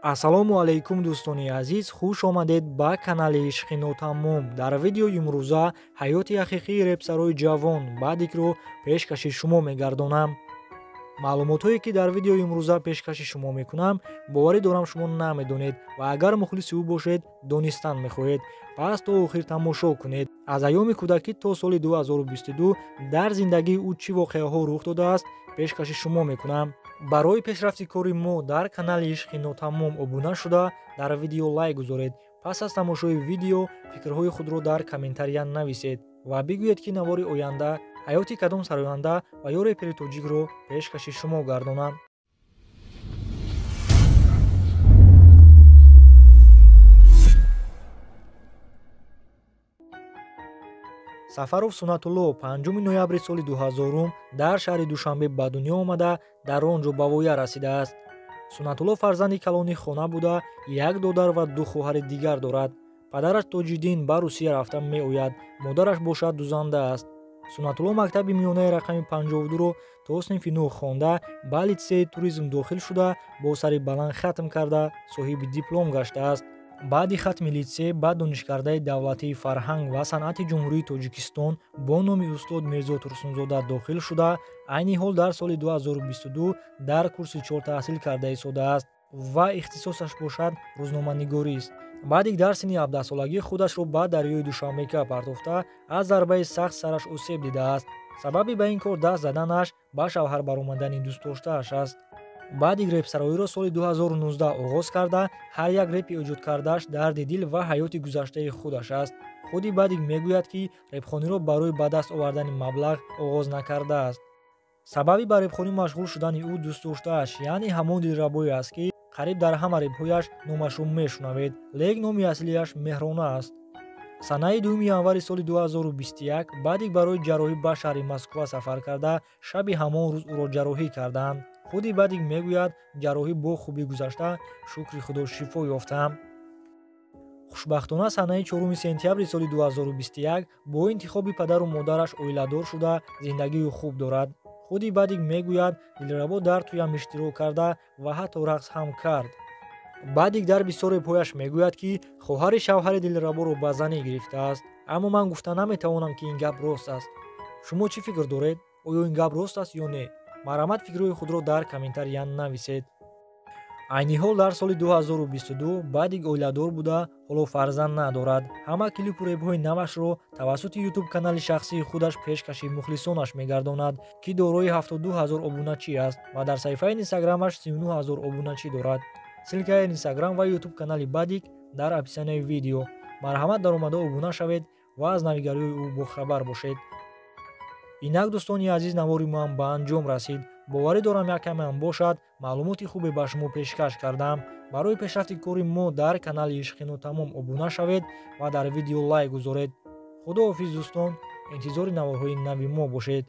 Ассалому алайкум дӯстони азиз, хуш омадед ба канали Ишқи Нотамом. Дар видеои имрӯза ҳаёти ҳақиқии репсарои ҷавон Бадикро пешкаши шумо мегардонам. маълумотое ки дар видеои имрӯза пешкаши шумо мекунам, боварӣ дорам шумо намедонед ва агар мухлиси ӯ бошед, донистан мехоҳед. Пас то охир тамошо кунед. Аз айёми кӯдакӣ то соли 2022 дар зиндагии ӯ чӣ воқеаҳо рух додааст, пешкаши шумо мекунам. барои пешрафти кори мо дар канали Ишқи Нотамом обуна шуда, дар видео лайк гузоред. пас аз тамошои видео фикрҳои худро дар комментария нависед ва бигӯед ки навори оянда ҳаёти кадом сароянда ва ё репери тоҷикро пешкаши шумо гардонам. Сафаров Сунатулло 5 ноябри соли 2000 дар шаҳри Душанбе ба дунё омада, дар он ҷо ба воя расидааст. Сунатулло фарзанди калони хона буда, як додар ва ду хоҳари дигар дорад. Падараш Тоҷиддин ба Русия рафта меояд, модараш бошад дузанда аст. Сунатулло мактаби миёнаи рақами 52-ро то синфи 9 хонда, ба литсеи туризм дохил шуда, бо сари баланд хатм карда, соҳиби диплом гаштааст. баъди хатми литсей ба донишгардаи давлатии фарҳанг ва санъати ҷумҳурии Тоҷикистон бо номи устод Мирзо Турсунзода дохил шуда, айни ҳол дар соли 2022 дар курси чортаҳсил карда истодааст ва ихтисосаш бошад рӯзноманигорист. Баъди дар синни 17 солагӣ худашро ба дарёи Душанбека партофта, аз зарбаи сахт сараш осеб дидааст. Сабаби ба ин кор даст заданаш ба шавҳар баромадани дӯстдоштааш аст. баъди репсароиро соли 2019 оғоз карда, ҳар як репи эҷод кардааш дарди дил ва ҳаёти гузаштаи худаш аст. худи Бадик мегӯяд ки репхониро барои ба даст овардани маблағ оғоз накардааст. сабаби ба репхонӣ машғул шудани ӯ дӯстдоштааш, яъне ҳамон дилрабое аст ки қариб дар ҳама репҳояш номашро мешунавед, лек номи аслияш Меҳрона аст. санаи 2 январи соли 2021 Бадик барои ҷарроҳӣ ба шаҳри Москва сафар карда, шаби ҳамон рӯз ӯро ҷарроҳӣ карданд. худи Бадик мегӯяд, ҷарроҳӣ бо хубӣ гузашта, шукри худо шифо ёфтам. хушбахтона санаи 4 сентябри соли 2021 бо интихоби падару модараш оиладор шуда, зиндагии хуб дорад. худи Бадик мегӯяд, дилрабо дар туям иштирок карда ва ҳатто рақс ҳам кард. Бадик дар бисёр репҳояш мегӯяд ки хоҳари шавҳари дилраборо ба занӣ гирифтааст. аммо ман гуфта наметавонам ки ин гап рост аст. шумо чӣ фикр доред? оё ин гап рост аст ё не? марҳамат фикрҳои худро дар комментария нависед. айни ҳол дар соли 2022 Бадик оиладор буда, ҳоло фарзанд надорад. ҳама клипу репҳои навашро тавассути ютуб канали шахсии худаш пешкаши мухлисонаш мегардонад, ки дорои 72 000 обуначӣ аст ва дар саҳифаи инстаграмаш 39 000 обуначӣ дорад. силкаи инстаграм ва ютуб канали Бадик дар описаниyaи видео. марҳамат даромада обуна шавед ва аз навигариҳои ӯ бохабар бошед. инак дӯстони азиз, навори моам ба анҷом расид. боварӣ дорам яккаме бошад, маълумоти хубе ба шумо пешкаш кардам. барои пешрафти кори мо дар канали Ишқи Нотамом обуна шавед ва дар видео лайк гузоред. худоҳофиз дӯстон, интизори наворҳои нави мо бошед.